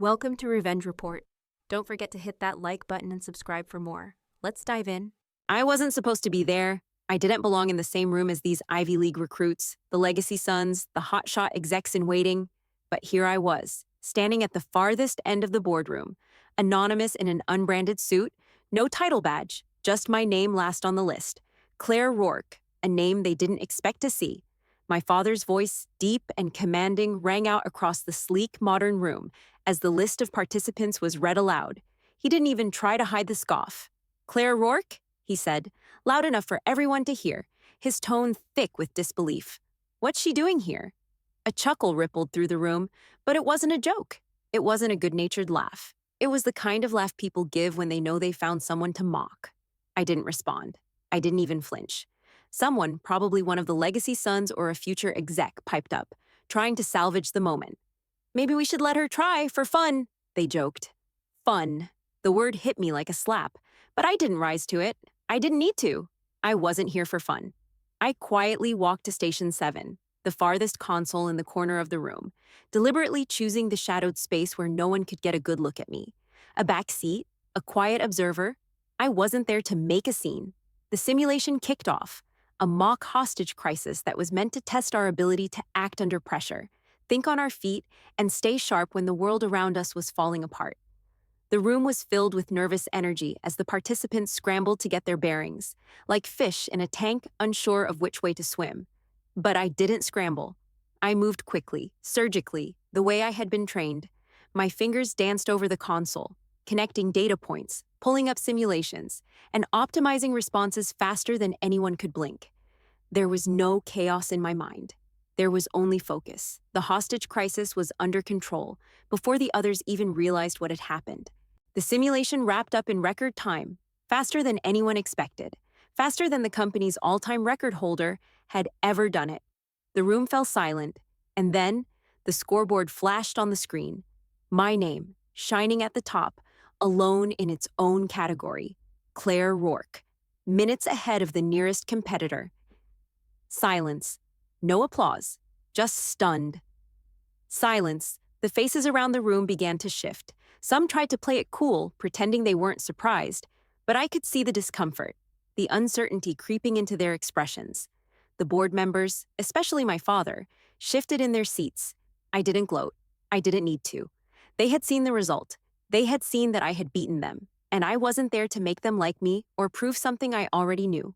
Welcome to Revenge Report. Don't forget to hit that like button and subscribe for more. Let's dive in. I wasn't supposed to be there. I didn't belong in the same room as these Ivy League recruits, the legacy sons, the hotshot execs in waiting. But here I was, standing at the farthest end of the boardroom, anonymous in an unbranded suit, no title badge, just my name last on the list. Claire Rourke, a name they didn't expect to see. My father's voice, deep and commanding, rang out across the sleek, modern room as the list of participants was read aloud. He didn't even try to hide the scoff. "Claire Rourke," he said, loud enough for everyone to hear, his tone thick with disbelief. "What's she doing here?" A chuckle rippled through the room, but it wasn't a joke. It wasn't a good-natured laugh. It was the kind of laugh people give when they know they found someone to mock. I didn't respond. I didn't even flinch. Someone, probably one of the legacy sons or a future exec, piped up, trying to salvage the moment. "Maybe we should let her try, for fun," they joked. Fun. The word hit me like a slap, but I didn't rise to it. I didn't need to. I wasn't here for fun. I quietly walked to Station 7, the farthest console in the corner of the room, deliberately choosing the shadowed space where no one could get a good look at me. A back seat, a quiet observer. I wasn't there to make a scene. The simulation kicked off, a mock hostage crisis that was meant to test our ability to act under pressure, think on our feet, and stay sharp when the world around us was falling apart. The room was filled with nervous energy as the participants scrambled to get their bearings, like fish in a tank unsure of which way to swim. But I didn't scramble. I moved quickly, surgically, the way I had been trained. My fingers danced over the console, connecting data points, pulling up simulations, and optimizing responses faster than anyone could blink. There was no chaos in my mind. There was only focus. The hostage crisis was under control before the others even realized what had happened. The simulation wrapped up in record time, faster than anyone expected, faster than the company's all-time record holder had ever done it. The room fell silent, and then the scoreboard flashed on the screen. My name, shining at the top, alone in its own category. Claire Rourke, minutes ahead of the nearest competitor. Silence. No applause, just stunned. Silence. The faces around the room began to shift. Some tried to play it cool, pretending they weren't surprised, but I could see the discomfort, the uncertainty creeping into their expressions. The board members, especially my father, shifted in their seats. I didn't gloat. I didn't need to. They had seen the result. They had seen that I had beaten them, and I wasn't there to make them like me or prove something I already knew.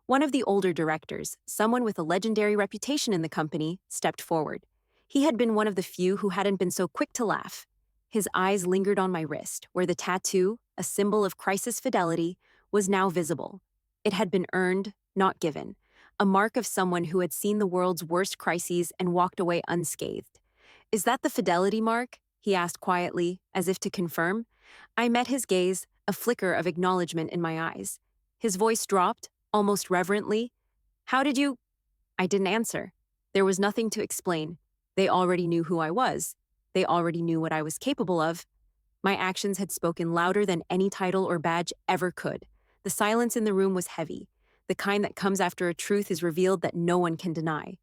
One of the older directors, someone with a legendary reputation in the company, stepped forward. He had been one of the few who hadn't been so quick to laugh. His eyes lingered on my wrist, where the tattoo, a symbol of crisis fidelity, was now visible. It had been earned, not given, a mark of someone who had seen the world's worst crises and walked away unscathed. "Is that the fidelity mark?" he asked quietly, as if to confirm. I met his gaze, a flicker of acknowledgement in my eyes. His voice dropped, almost reverently. "How did you—" I didn't answer. There was nothing to explain. They already knew who I was. They already knew what I was capable of. My actions had spoken louder than any title or badge ever could. The silence in the room was heavy, the kind that comes after a truth is revealed that no one can deny.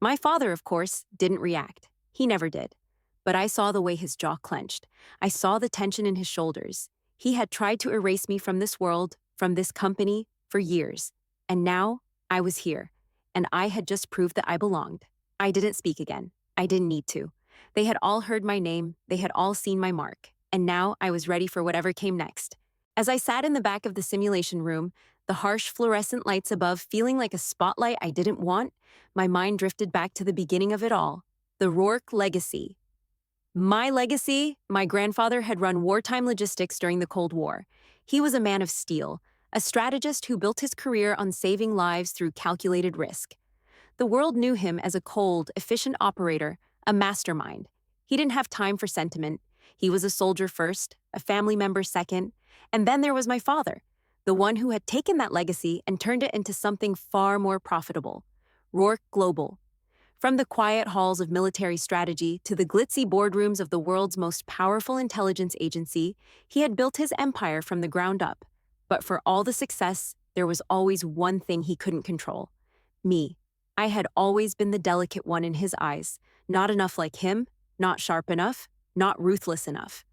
My father, of course, didn't react. He never did. But I saw the way his jaw clenched. I saw the tension in his shoulders. He had tried to erase me from this world, from this company, for years. And now, I was here. And I had just proved that I belonged. I didn't speak again. I didn't need to. They had all heard my name. They had all seen my mark. And now I was ready for whatever came next. As I sat in the back of the simulation room, the harsh fluorescent lights above feeling like a spotlight I didn't want, my mind drifted back to the beginning of it all. The Rourke legacy. My legacy? My grandfather had run wartime logistics during the Cold War. He was a man of steel, a strategist who built his career on saving lives through calculated risk. The world knew him as a cold, efficient operator, a mastermind. He didn't have time for sentiment. He was a soldier first, a family member second, and then there was my father, the one who had taken that legacy and turned it into something far more profitable. Rourke Global. From the quiet halls of military strategy to the glitzy boardrooms of the world's most powerful intelligence agency, he had built his empire from the ground up. But for all the success, there was always one thing he couldn't control. Me. I had always been the delicate one in his eyes, not enough like him, not sharp enough, not ruthless enough.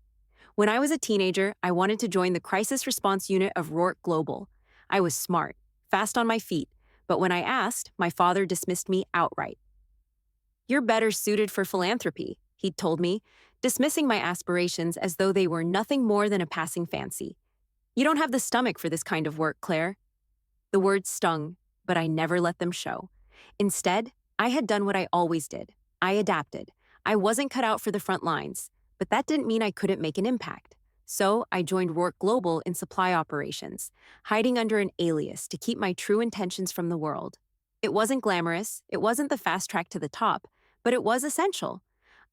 When I was a teenager, I wanted to join the crisis response unit of Rourke Global. I was smart, fast on my feet, but when I asked, my father dismissed me outright. "You're better suited for philanthropy," he'd told me, dismissing my aspirations as though they were nothing more than a passing fancy. "You don't have the stomach for this kind of work, Claire." The words stung, but I never let them show. Instead, I had done what I always did. I adapted. I wasn't cut out for the front lines, but that didn't mean I couldn't make an impact. So I joined Rourke Global in supply operations, hiding under an alias to keep my true intentions from the world. It wasn't glamorous, it wasn't the fast track to the top, but it was essential.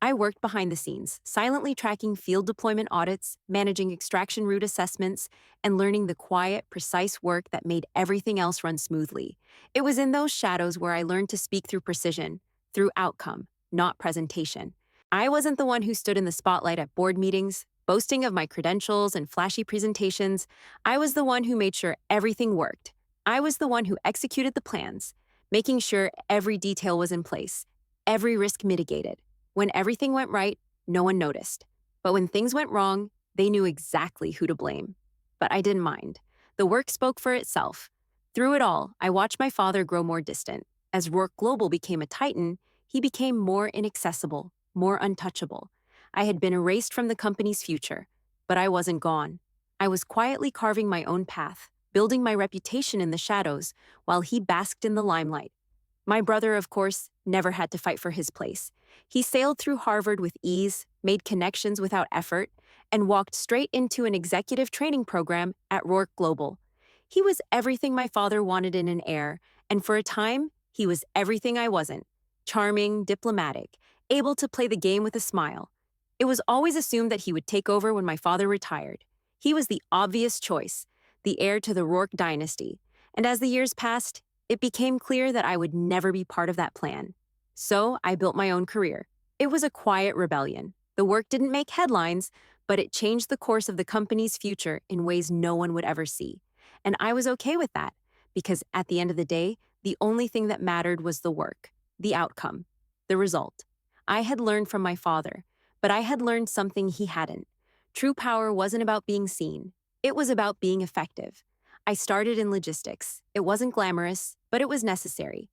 I worked behind the scenes, silently tracking field deployment audits, managing extraction route assessments, and learning the quiet, precise work that made everything else run smoothly. It was in those shadows where I learned to speak through precision, through outcome, not presentation. I wasn't the one who stood in the spotlight at board meetings, boasting of my credentials and flashy presentations. I was the one who made sure everything worked. I was the one who executed the plans, making sure every detail was in place, every risk mitigated. When everything went right, no one noticed. But when things went wrong, they knew exactly who to blame. But I didn't mind. The work spoke for itself. Through it all, I watched my father grow more distant. As Rourke Global became a titan, he became more inaccessible, more untouchable. I had been erased from the company's future, but I wasn't gone. I was quietly carving my own path, building my reputation in the shadows, while he basked in the limelight. My brother, of course, never had to fight for his place. He sailed through Harvard with ease, made connections without effort, and walked straight into an executive training program at Rourke Global. He was everything my father wanted in an heir, and for a time, he was everything I wasn't. Charming, diplomatic, able to play the game with a smile. It was always assumed that he would take over when my father retired. He was the obvious choice, the heir to the Rourke dynasty. And as the years passed, it became clear that I would never be part of that plan. So I built my own career. It was a quiet rebellion. The work didn't make headlines, but it changed the course of the company's future in ways no one would ever see. And I was okay with that, because at the end of the day, the only thing that mattered was the work, the outcome, the result. I had learned from my father, but I had learned something he hadn't. True power wasn't about being seen. It was about being effective. I started in logistics. It wasn't glamorous, but it was necessary.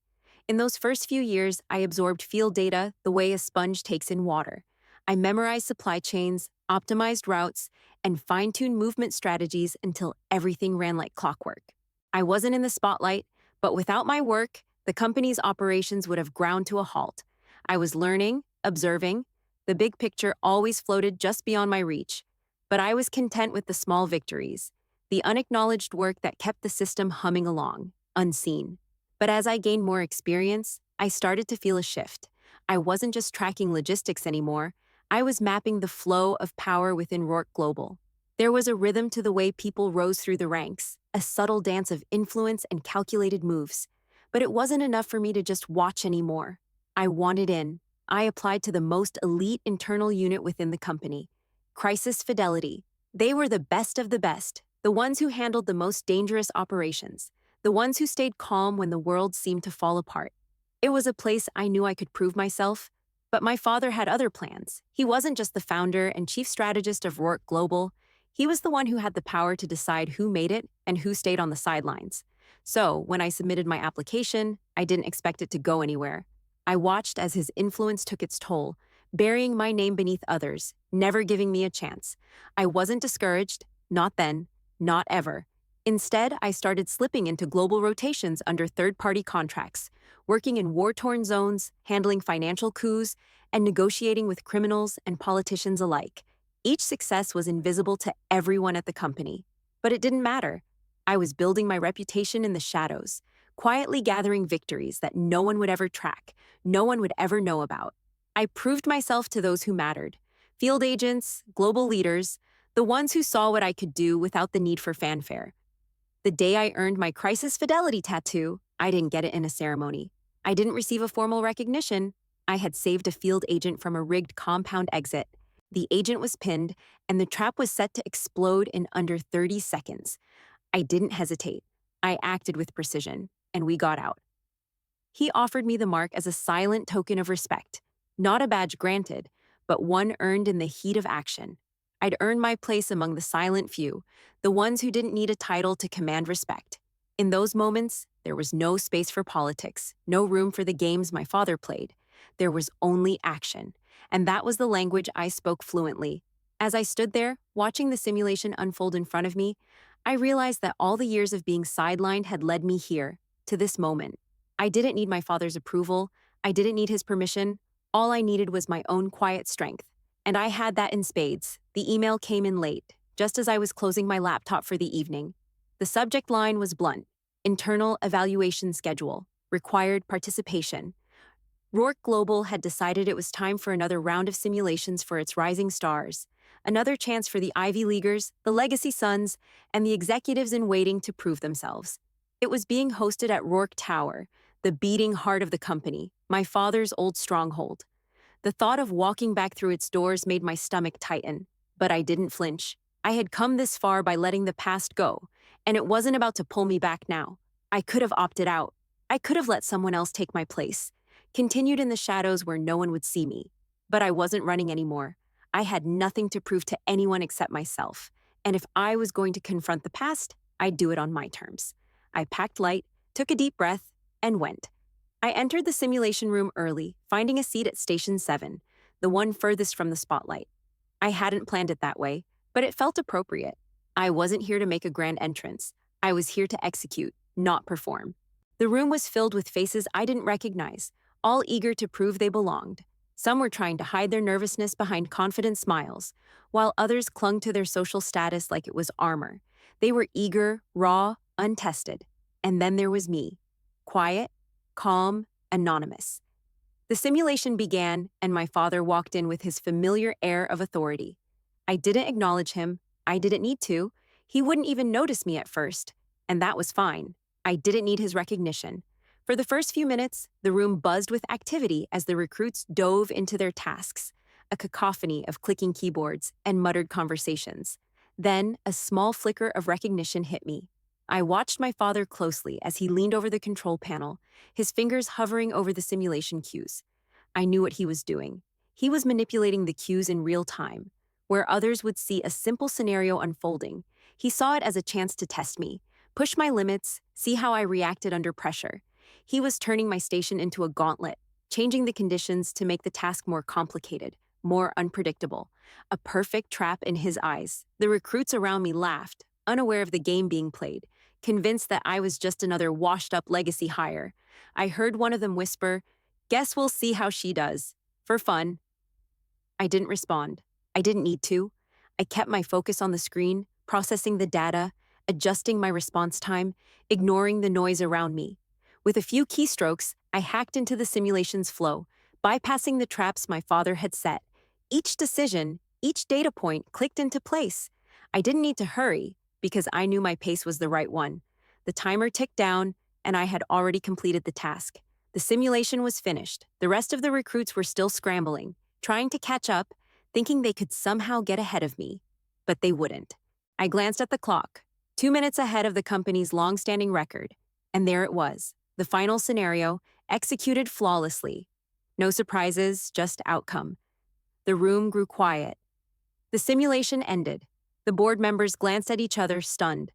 In those first few years, I absorbed field data the way a sponge takes in water. I memorized supply chains, optimized routes, and fine-tuned movement strategies until everything ran like clockwork. I wasn't in the spotlight, but without my work, the company's operations would have ground to a halt. I was learning, observing. The big picture always floated just beyond my reach, but I was content with the small victories, the unacknowledged work that kept the system humming along, unseen. But as I gained more experience, I started to feel a shift. I wasn't just tracking logistics anymore. I was mapping the flow of power within Rourke Global. There was a rhythm to the way people rose through the ranks, a subtle dance of influence and calculated moves. But it wasn't enough for me to just watch anymore. I wanted in. I applied to the most elite internal unit within the company, Crisis Fidelity. They were the best of the best, the ones who handled the most dangerous operations, the ones who stayed calm when the world seemed to fall apart. It was a place I knew I could prove myself, but my father had other plans. He wasn't just the founder and chief strategist of Rourke Global. He was the one who had the power to decide who made it and who stayed on the sidelines. So, when I submitted my application, I didn't expect it to go anywhere. I watched as his influence took its toll, burying my name beneath others, never giving me a chance. I wasn't discouraged, not then, not ever. Instead, I started slipping into global rotations under third-party contracts, working in war-torn zones, handling financial coups, and negotiating with criminals and politicians alike. Each success was invisible to everyone at the company. But it didn't matter. I was building my reputation in the shadows, quietly gathering victories that no one would ever track, no one would ever know about. I proved myself to those who mattered. Field agents, global leaders, the ones who saw what I could do without the need for fanfare. The day I earned my Crisis Fidelity tattoo, I didn't get it in a ceremony. I didn't receive a formal recognition. I had saved a field agent from a rigged compound exit. The agent was pinned, and the trap was set to explode in under 30 seconds. I didn't hesitate. I acted with precision, and we got out. He offered me the mark as a silent token of respect, not a badge granted, but one earned in the heat of action. I'd earned my place among the silent few, the ones who didn't need a title to command respect. In those moments, there was no space for politics, no room for the games my father played. There was only action, and that was the language I spoke fluently. As I stood there, watching the simulation unfold in front of me, I realized that all the years of being sidelined had led me here, to this moment. I didn't need my father's approval. I didn't need his permission. All I needed was my own quiet strength. And I had that in spades. The email came in late, just as I was closing my laptop for the evening. The subject line was blunt: internal evaluation schedule, required participation. Rourke Global had decided it was time for another round of simulations for its rising stars, another chance for the Ivy Leaguers, the Legacy Sons, and the executives in waiting to prove themselves. It was being hosted at Rourke Tower, the beating heart of the company, my father's old stronghold. The thought of walking back through its doors made my stomach tighten, but I didn't flinch. I had come this far by letting the past go, and it wasn't about to pull me back now. I could have opted out. I could have let someone else take my place, continued in the shadows where no one would see me. But I wasn't running anymore. I had nothing to prove to anyone except myself, and if I was going to confront the past, I'd do it on my terms. I packed light, took a deep breath, and went. I entered the simulation room early, finding a seat at Station 7, the one furthest from the spotlight. I hadn't planned it that way, but it felt appropriate. I wasn't here to make a grand entrance. I was here to execute, not perform. The room was filled with faces I didn't recognize, all eager to prove they belonged. Some were trying to hide their nervousness behind confident smiles, while others clung to their social status like it was armor. They were eager, raw, untested. And then there was me, quiet, calm, anonymous. The simulation began, and my father walked in with his familiar air of authority. I didn't acknowledge him. I didn't need to. He wouldn't even notice me at first, and that was fine. I didn't need his recognition. For the first few minutes, the room buzzed with activity as the recruits dove into their tasks, a cacophony of clicking keyboards and muttered conversations. Then, a small flicker of recognition hit me. I watched my father closely as he leaned over the control panel, his fingers hovering over the simulation cues. I knew what he was doing. He was manipulating the cues in real time. Where others would see a simple scenario unfolding, he saw it as a chance to test me, push my limits, see how I reacted under pressure. He was turning my station into a gauntlet, changing the conditions to make the task more complicated, more unpredictable. A perfect trap in his eyes. The recruits around me laughed, unaware of the game being played, convinced that I was just another washed-up legacy hire. I heard one of them whisper, "Guess we'll see how she does. For fun." I didn't respond. I didn't need to. I kept my focus on the screen, processing the data, adjusting my response time, ignoring the noise around me. With a few keystrokes, I hacked into the simulation's flow, bypassing the traps my father had set. Each decision, each data point clicked into place. I didn't need to hurry, because I knew my pace was the right one. The timer ticked down, and I had already completed the task. The simulation was finished. The rest of the recruits were still scrambling, trying to catch up, thinking they could somehow get ahead of me. But they wouldn't. I glanced at the clock, 2 minutes ahead of the company's long-standing record, and there it was, the final scenario, executed flawlessly. No surprises, just outcome. The room grew quiet. The simulation ended. The board members glanced at each other, stunned.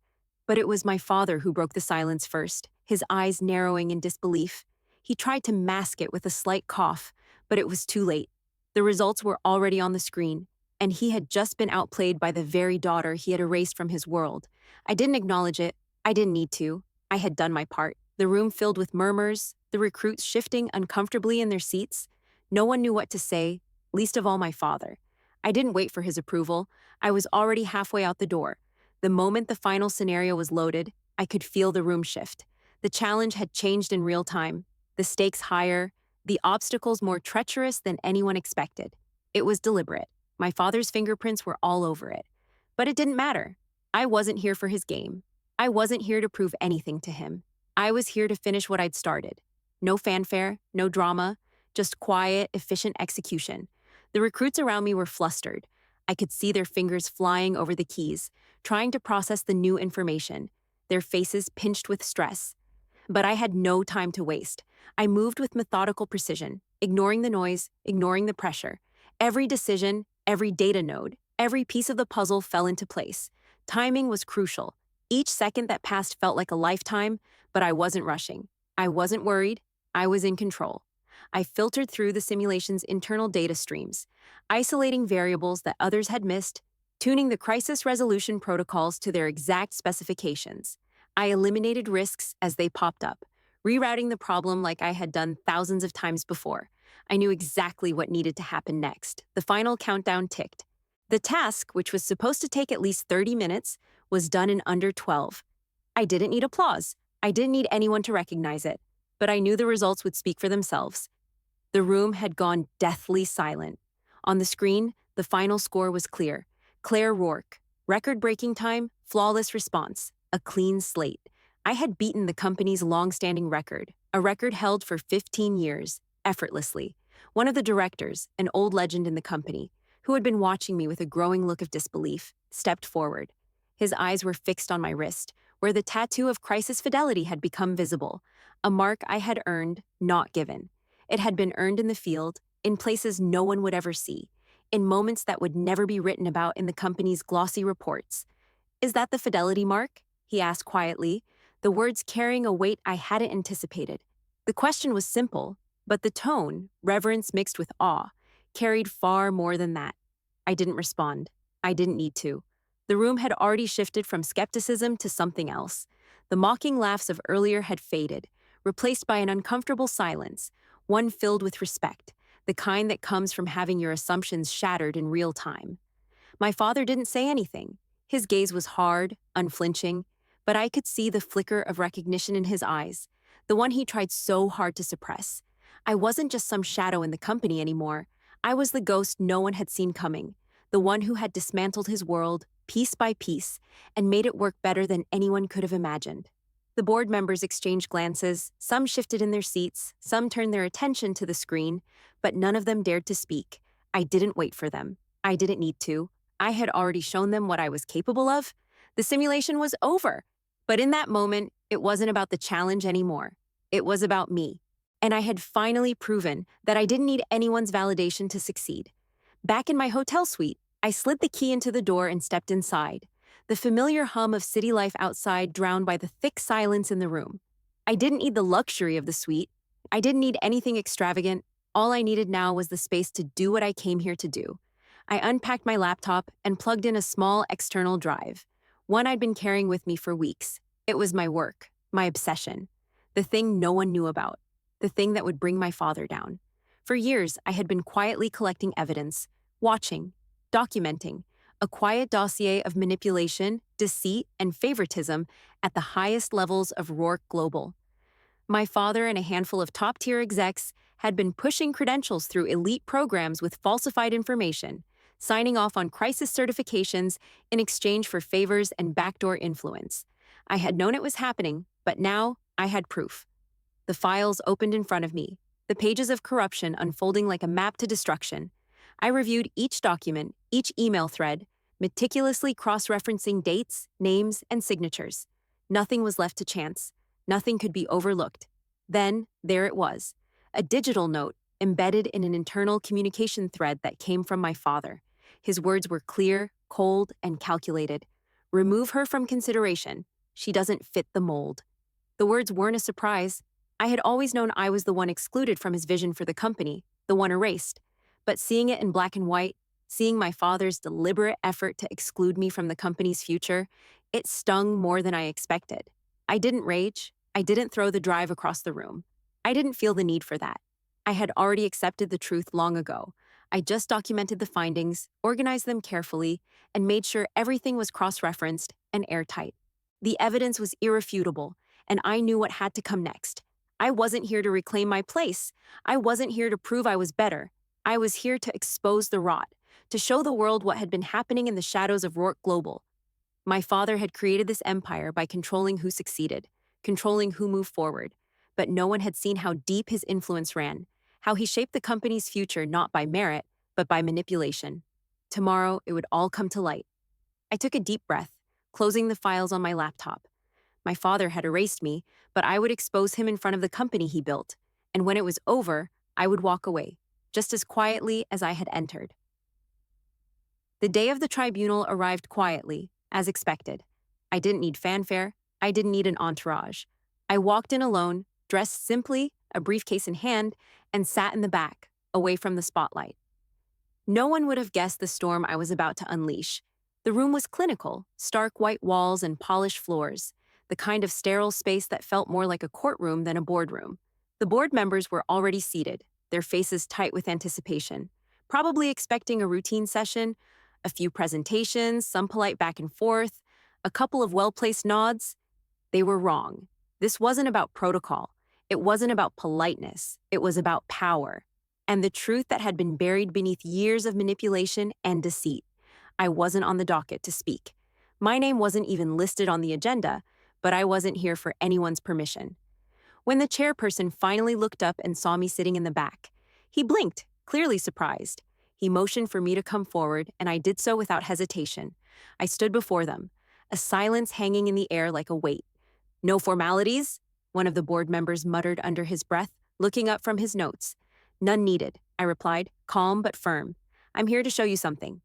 But it was my father who broke the silence first, his eyes narrowing in disbelief. He tried to mask it with a slight cough, but it was too late. The results were already on the screen, and he had just been outplayed by the very daughter he had erased from his world. I didn't acknowledge it. I didn't need to. I had done my part. The room filled with murmurs, the recruits shifting uncomfortably in their seats. No one knew what to say, least of all my father. I didn't wait for his approval. I was already halfway out the door. The moment the final scenario was loaded, I could feel the room shift. The challenge had changed in real time, the stakes higher, the obstacles more treacherous than anyone expected. It was deliberate. My father's fingerprints were all over it. But it didn't matter. I wasn't here for his game. I wasn't here to prove anything to him. I was here to finish what I'd started. No fanfare, no drama, just quiet, efficient execution. The recruits around me were flustered. I could see their fingers flying over the keys, trying to process the new information, their faces pinched with stress. But I had no time to waste. I moved with methodical precision, ignoring the noise, ignoring the pressure. Every decision, every data node, every piece of the puzzle fell into place. Timing was crucial. Each second that passed felt like a lifetime, but I wasn't rushing. I wasn't worried. I was in control. I filtered through the simulation's internal data streams, isolating variables that others had missed, tuning the crisis resolution protocols to their exact specifications. I eliminated risks as they popped up, rerouting the problem like I had done thousands of times before. I knew exactly what needed to happen next. The final countdown ticked. The task, which was supposed to take at least 30 minutes, was done in under 12. I didn't need applause. I didn't need anyone to recognize it. But I knew the results would speak for themselves. The room had gone deathly silent. On the screen, the final score was clear. Claire Rourke. Record-breaking time, flawless response, a clean slate. I had beaten the company's long-standing record, a record held for 15 years, effortlessly. One of the directors, an old legend in the company, who had been watching me with a growing look of disbelief, stepped forward. His eyes were fixed on my wrist, where the tattoo of crisis fidelity had become visible, a mark I had earned, not given. It had been earned in the field, in places no one would ever see, in moments that would never be written about in the company's glossy reports. "Is that the fidelity mark?" he asked quietly, the words carrying a weight I hadn't anticipated. The question was simple, but the tone, reverence mixed with awe, carried far more than that. I didn't respond. I didn't need to. The room had already shifted from skepticism to something else. The mocking laughs of earlier had faded, replaced by an uncomfortable silence, one filled with respect, the kind that comes from having your assumptions shattered in real time. My father didn't say anything. His gaze was hard, unflinching, but I could see the flicker of recognition in his eyes, the one he tried so hard to suppress. I wasn't just some shadow in the company anymore. I was the ghost no one had seen coming, the one who had dismantled his world, piece by piece, and made it work better than anyone could have imagined. The board members exchanged glances, some shifted in their seats, some turned their attention to the screen, but none of them dared to speak. I didn't wait for them. I didn't need to. I had already shown them what I was capable of. The simulation was over. But in that moment, it wasn't about the challenge anymore. It was about me. And I had finally proven that I didn't need anyone's validation to succeed. Back in my hotel suite, I slid the key into the door and stepped inside, the familiar hum of city life outside drowned by the thick silence in the room. I didn't need the luxury of the suite. I didn't need anything extravagant. All I needed now was the space to do what I came here to do. I unpacked my laptop and plugged in a small external drive, one I'd been carrying with me for weeks. It was my work, my obsession, the thing no one knew about, the thing that would bring my father down. For years, I had been quietly collecting evidence, watching, documenting, a quiet dossier of manipulation, deceit, and favoritism at the highest levels of Rourke Global. My father and a handful of top-tier execs had been pushing credentials through elite programs with falsified information, signing off on crisis certifications in exchange for favors and backdoor influence. I had known it was happening, but now I had proof. The files opened in front of me, the pages of corruption unfolding like a map to destruction. I reviewed each document, each email thread, meticulously cross-referencing dates, names, and signatures. Nothing was left to chance. Nothing could be overlooked. Then, there it was, a digital note embedded in an internal communication thread that came from my father. His words were clear, cold, and calculated. "Remove her from consideration. She doesn't fit the mold." The words weren't a surprise. I had always known I was the one excluded from his vision for the company, the one erased. But seeing it in black and white, seeing my father's deliberate effort to exclude me from the company's future, it stung more than I expected. I didn't rage. I didn't throw the drive across the room. I didn't feel the need for that. I had already accepted the truth long ago. I just documented the findings, organized them carefully, and made sure everything was cross-referenced and airtight. The evidence was irrefutable, and I knew what had to come next. I wasn't here to reclaim my place. I wasn't here to prove I was better. I was here to expose the rot, to show the world what had been happening in the shadows of Rourke Global. My father had created this empire by controlling who succeeded, controlling who moved forward, but no one had seen how deep his influence ran, how he shaped the company's future not by merit, but by manipulation. Tomorrow, it would all come to light. I took a deep breath, closing the files on my laptop. My father had erased me, but I would expose him in front of the company he built, and when it was over, I would walk away. just as quietly as I had entered. The day of the tribunal arrived quietly, as expected. I didn't need fanfare. I didn't need an entourage. I walked in alone, dressed simply, a briefcase in hand, and sat in the back, away from the spotlight. No one would have guessed the storm I was about to unleash. The room was clinical, stark white walls and polished floors, the kind of sterile space that felt more like a courtroom than a boardroom. The board members were already seated, their faces tight with anticipation, probably expecting a routine session, a few presentations, some polite back and forth, a couple of well-placed nods. They were wrong. This wasn't about protocol. It wasn't about politeness. It was about power. And the truth that had been buried beneath years of manipulation and deceit. I wasn't on the docket to speak. My name wasn't even listed on the agenda, but I wasn't here for anyone's permission. When the chairperson finally looked up and saw me sitting in the back, he blinked, clearly surprised. He motioned for me to come forward, and I did so without hesitation. I stood before them, a silence hanging in the air like a weight. "No formalities?" one of the board members muttered under his breath, looking up from his notes. "None needed," I replied, calm but firm. "I'm here to show you something."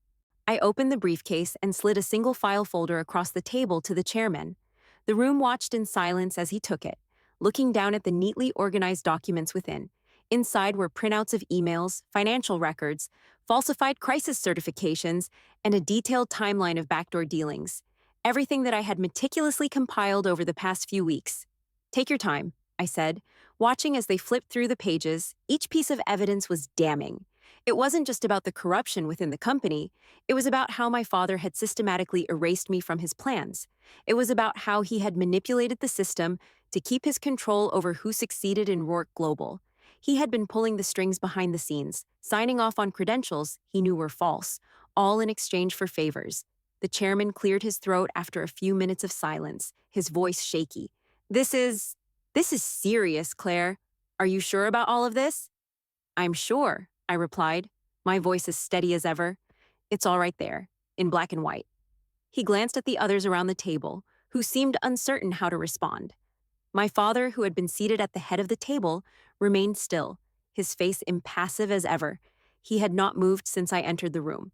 I opened the briefcase and slid a single file folder across the table to the chairman. The room watched in silence as he took it, looking down at the neatly organized documents within. Inside were printouts of emails, financial records, falsified crisis certifications, and a detailed timeline of backdoor dealings. Everything that I had meticulously compiled over the past few weeks. "Take your time," I said, watching as they flipped through the pages. Each piece of evidence was damning. It wasn't just about the corruption within the company. It was about how my father had systematically erased me from his plans. It was about how he had manipulated the system to keep his control over who succeeded in Rourke Global. He had been pulling the strings behind the scenes, signing off on credentials he knew were false, all in exchange for favors. The chairman cleared his throat after a few minutes of silence, his voice shaky. This is serious, Claire. Are you sure about all of this?" "I'm sure," I replied, my voice as steady as ever. "It's all right there, in black and white." He glanced at the others around the table, who seemed uncertain how to respond. My father, who had been seated at the head of the table, remained still, his face impassive as ever. He had not moved since I entered the room.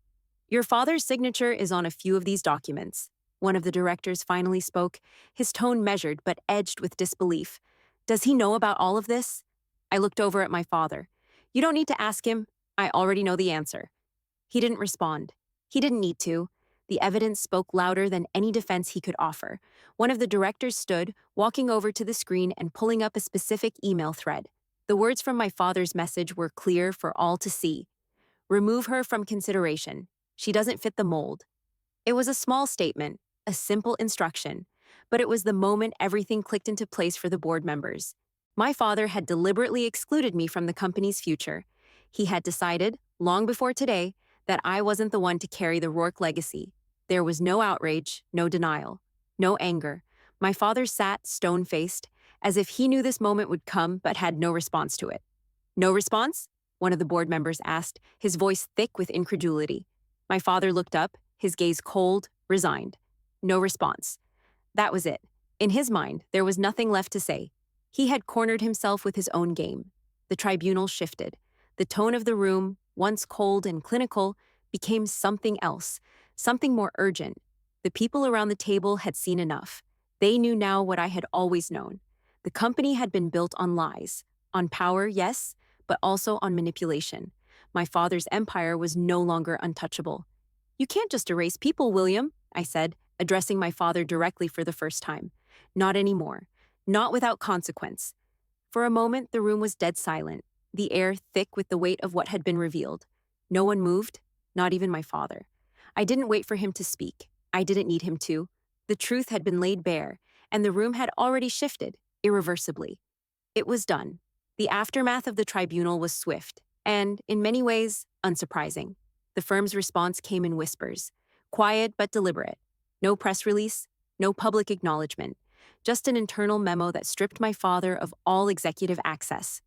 "Your father's signature is on a few of these documents." One of the directors finally spoke, his tone measured but edged with disbelief. "Does he know about all of this?" I looked over at my father. "You don't need to ask him. I already know the answer." He didn't respond. He didn't need to. The evidence spoke louder than any defense he could offer. One of the directors stood, walking over to the screen and pulling up a specific email thread. The words from my father's message were clear for all to see. "Remove her from consideration. She doesn't fit the mold." It was a small statement, a simple instruction, but it was the moment everything clicked into place for the board members. My father had deliberately excluded me from the company's future. He had decided, long before today, that I wasn't the one to carry the Rourke legacy. There was no outrage, no denial, no anger. My father sat stone-faced, as if he knew this moment would come but had no response to it. "No response?" one of the board members asked, his voice thick with incredulity. My father looked up, his gaze cold, resigned. No response. That was it. In his mind, there was nothing left to say. He had cornered himself with his own game. The tribunal shifted. The tone of the room, once cold and clinical, became something else, something more urgent. The people around the table had seen enough. They knew now what I had always known. The company had been built on lies. On power, yes, but also on manipulation. My father's empire was no longer untouchable. "You can't just erase people, William," I said, addressing my father directly for the first time. "Not anymore. Not without consequence." For a moment, the room was dead silent, the air thick with the weight of what had been revealed. No one moved, not even my father. I didn't wait for him to speak. I didn't need him to. The truth had been laid bare, and the room had already shifted, irreversibly. It was done. The aftermath of the tribunal was swift, and, in many ways, unsurprising. The firm's response came in whispers, quiet but deliberate. No press release, no public acknowledgement, just an internal memo that stripped my father of all executive access.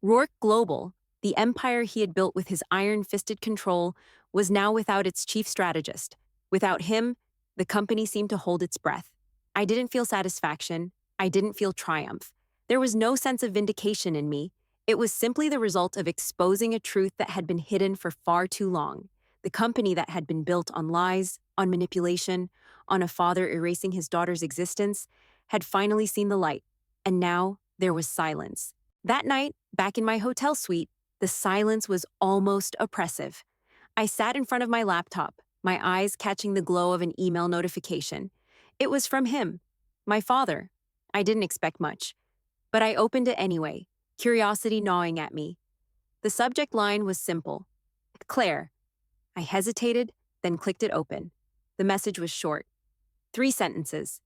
Rourke Global, the empire he had built with his iron-fisted control, was now without its chief strategist. Without him, the company seemed to hold its breath. I didn't feel satisfaction. I didn't feel triumph. There was no sense of vindication in me. It was simply the result of exposing a truth that had been hidden for far too long. The company that had been built on lies, on manipulation, on a father erasing his daughter's existence, had finally seen the light, and now there was silence. That night, back in my hotel suite, the silence was almost oppressive. I sat in front of my laptop, my eyes catching the glow of an email notification. It was from him, my father. I didn't expect much, but I opened it anyway, curiosity gnawing at me. The subject line was simple: Claire. I hesitated, then clicked it open. The message was short. 3 sentences.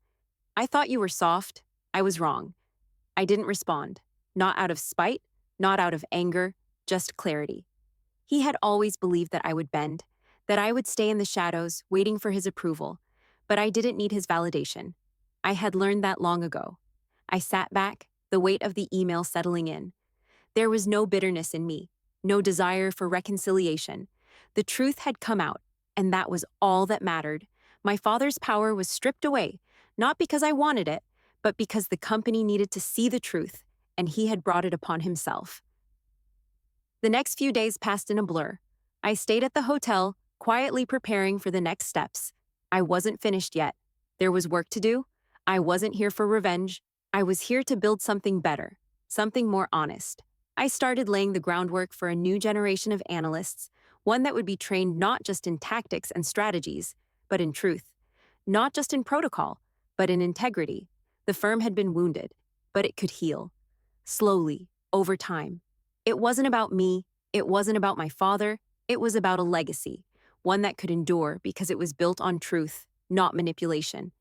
I thought you were soft. I was wrong. I didn't respond. Not out of spite, not out of anger, just clarity. He had always believed that I would bend, that I would stay in the shadows, waiting for his approval. But I didn't need his validation. I had learned that long ago. I sat back, the weight of the email settling in. There was no bitterness in me, no desire for reconciliation. The truth had come out, and that was all that mattered. My father's power was stripped away, not because I wanted it, but because the company needed to see the truth, and he had brought it upon himself. The next few days passed in a blur. I stayed at the hotel, quietly preparing for the next steps. I wasn't finished yet. There was work to do. I wasn't here for revenge. I was here to build something better, something more honest. I started laying the groundwork for a new generation of analysts, one that would be trained not just in tactics and strategies, but in truth. Not just in protocol, but in integrity. The firm had been wounded, but it could heal. Slowly, over time. It wasn't about me, it wasn't about my father, it was about a legacy, one that could endure because it was built on truth, not manipulation.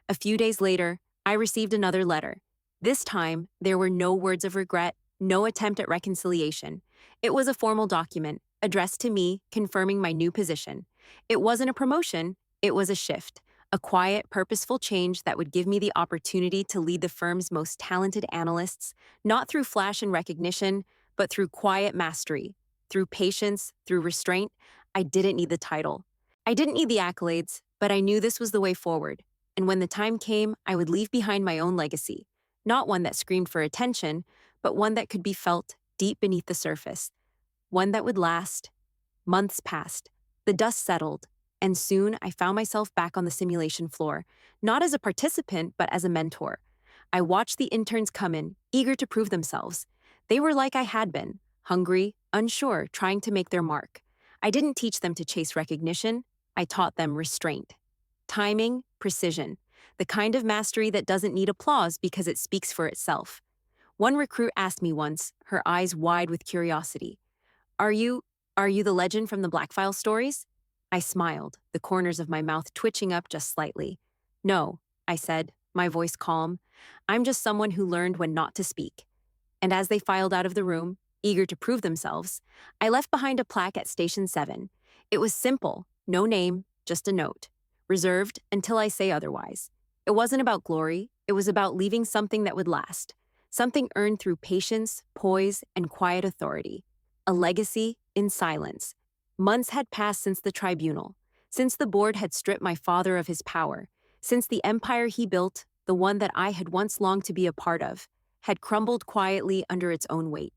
A few days later, I received another letter. This time, there were no words of regret, no attempt at reconciliation. It was a formal document, addressed to me, confirming my new position. It wasn't a promotion, it was a shift, a quiet, purposeful change that would give me the opportunity to lead the firm's most talented analysts, not through flash and recognition, but through quiet mastery, through patience, through restraint. I didn't need the title. I didn't need the accolades, but I knew this was the way forward. And when the time came, I would leave behind my own legacy, not one that screamed for attention, but one that could be felt deep beneath the surface, one that would last. Months passed. The dust settled, and soon I found myself back on the simulation floor, not as a participant, but as a mentor. I watched the interns come in, eager to prove themselves. They were like I had been, hungry, unsure, trying to make their mark. I didn't teach them to chase recognition. I taught them restraint. Timing, precision, the kind of mastery that doesn't need applause because it speaks for itself. One recruit asked me once, her eyes wide with curiosity, Are you the legend from the Black File stories?" I smiled, the corners of my mouth twitching up just slightly. "No," I said, my voice calm. "I'm just someone who learned when not to speak." And as they filed out of the room, eager to prove themselves, I left behind a plaque at Station 7. It was simple, no name, just a note. Reserved until I say otherwise. It wasn't about glory, it was about leaving something that would last. Something earned through patience, poise, and quiet authority. A legacy in silence. Months had passed since the tribunal, since the board had stripped my father of his power, since the empire he built, the one that I had once longed to be a part of, had crumbled quietly under its own weight.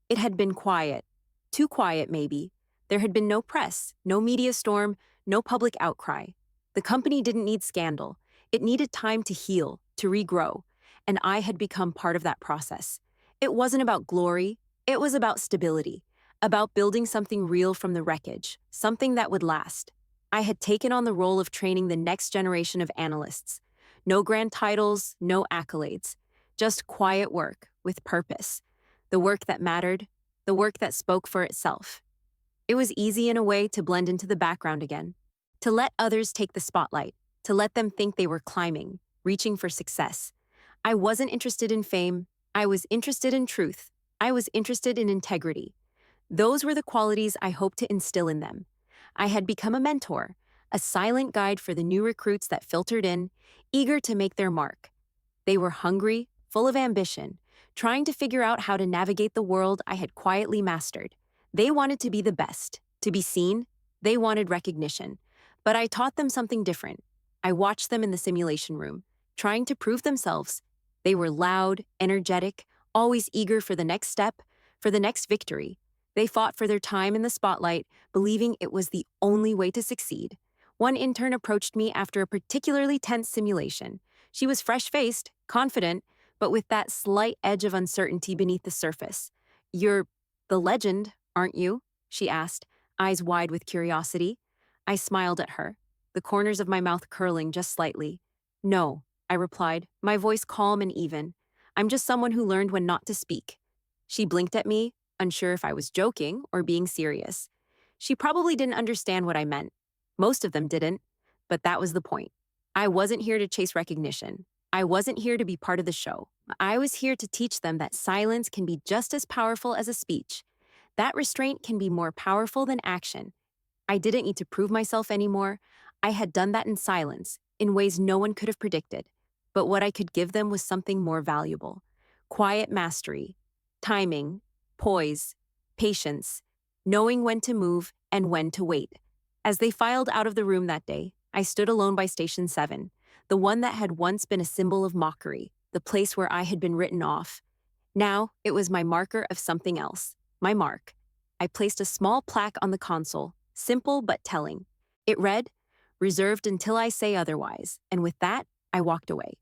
It had been quiet. Too quiet, maybe. There had been no press, no media storm, no public outcry. The company didn't need scandal. It needed time to heal, to regrow, and I had become part of that process. It wasn't about glory, it was about stability, about building something real from the wreckage, something that would last. I had taken on the role of training the next generation of analysts. No grand titles, no accolades. Just quiet work, with purpose. The work that mattered, the work that spoke for itself. It was easy in a way to blend into the background again, to let others take the spotlight, to let them think they were climbing, reaching for success. I wasn't interested in fame, I was interested in truth. I was interested in integrity. Those were the qualities I hoped to instill in them. I had become a mentor, a silent guide for the new recruits that filtered in, eager to make their mark. They were hungry, full of ambition, trying to figure out how to navigate the world I had quietly mastered. They wanted to be the best, to be seen. They wanted recognition. But I taught them something different. I watched them in the simulation room, trying to prove themselves. They were loud, energetic, always eager for the next step, for the next victory. They fought for their time in the spotlight, believing it was the only way to succeed. One intern approached me after a particularly tense simulation. She was fresh-faced, confident, but with that slight edge of uncertainty beneath the surface. "You're the legend, aren't you?" she asked, eyes wide with curiosity. I smiled at her, the corners of my mouth curling just slightly. "No," I replied, my voice calm and even. "I'm just someone who learned when not to speak." She blinked at me, unsure if I was joking or being serious. She probably didn't understand what I meant. Most of them didn't, but that was the point. I wasn't here to chase recognition. I wasn't here to be part of the show. I was here to teach them that silence can be just as powerful as a speech. That restraint can be more powerful than action. I didn't need to prove myself anymore. I had done that in silence, in ways no one could have predicted. But what I could give them was something more valuable. Quiet mastery, timing, poise, patience, knowing when to move and when to wait. As they filed out of the room that day, I stood alone by Station 7, the one that had once been a symbol of mockery, the place where I had been written off. Now, it was my marker of something else, my mark. I placed a small plaque on the console, simple but telling. It read, "Reserved until I say otherwise," and with that, I walked away.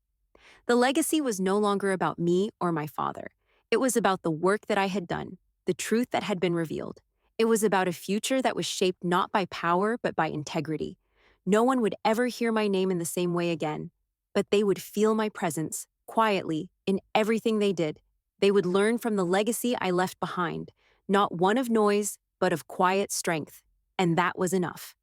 The legacy was no longer about me or my father. It was about the work that I had done, the truth that had been revealed. It was about a future that was shaped not by power but by integrity. No one would ever hear my name in the same way again, but they would feel my presence, quietly, in everything they did. They would learn from the legacy I left behind, not one of noise, but of quiet strength, and that was enough.